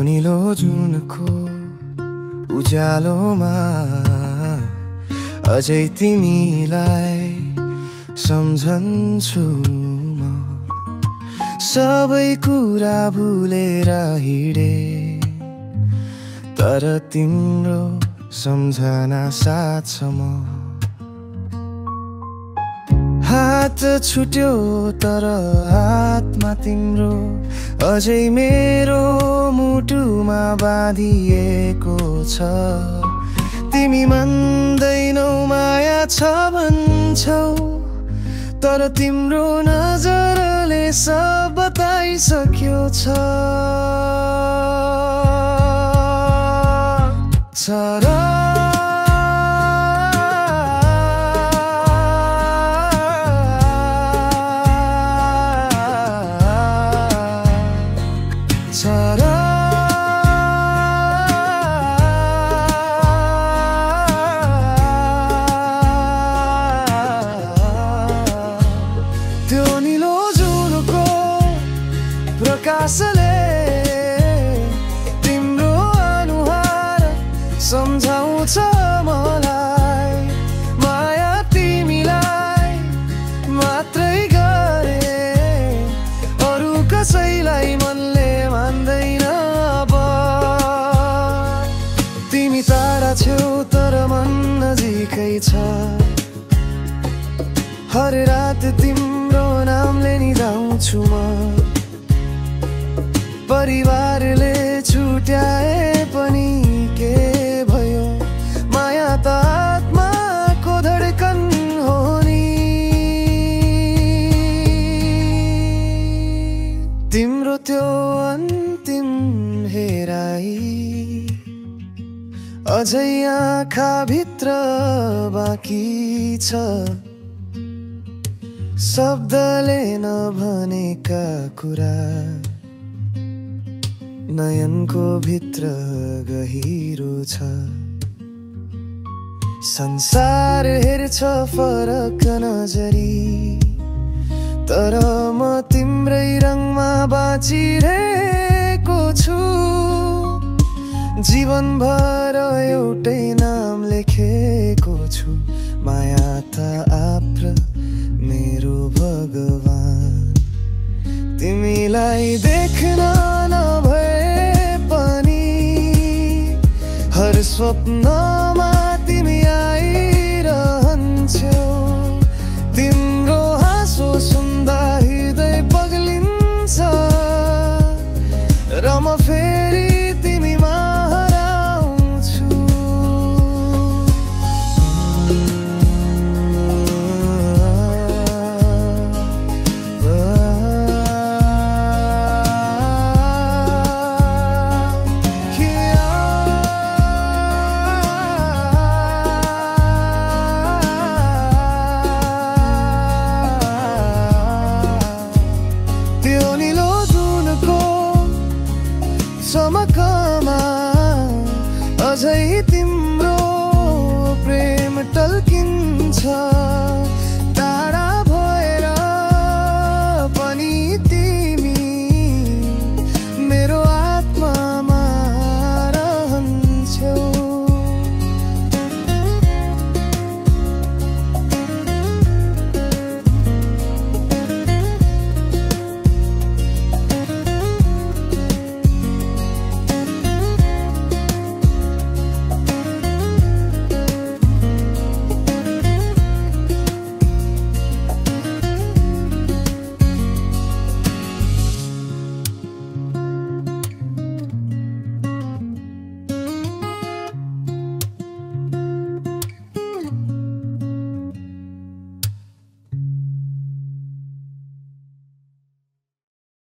निलो जुनको उज्यालोमा अझै तिमीलाई सम्झन्छु म। सबै कुरा भुलेर हिँडे तर तिम्रो सम्झना साथ छ म। हात छुट्यो तर हातमा तिम्रो अझै मेरो मुटुमा बाँधिएको छ। तिमी मान्दैनौ माया छ भन्छौ तर तिम्रो नजरले सब बताइसक्यो छ। त्यो निलो जुनको प्रकाशले तिम्रो अनुहार सम्झाउँछ मलाई। माया तिमीलाई मात्रै गरे अरू कसैलाई मनले मान्दैन अब। तिमी टाढा छेउ तर मन नजिकै छ। हर रात तिम्रो नामले निदाउँछु म। परिवारले छुट्याए पनि के भयो माया त आत्माको धडकन हो नि। तिम्रो त्यो अन्तिम हेराई अझै आँखाभित्र बाँकी छ। शब्दले नभनेका कुरा नयनको भित्र गहिरो छ। संसार हेर्छ फरक नजरी तर म तिम्रै रङमा बाँचिरहेको छु। जीवनभर एउटै नाम लेखेको छु माया त आप्र मेरो भगवान। तिमीलाई देख्न नभए पनि हर स्वप्नमा तिमी आइरहन्छौ। तिम्रो हाँसो सुन्दा हृदय पग्लिन्छ र म फेरि तिमीमा हराउँछु। त्यो निलो जुनको चमकमा अझै तिम्रो प्रेम टल्किन्छ।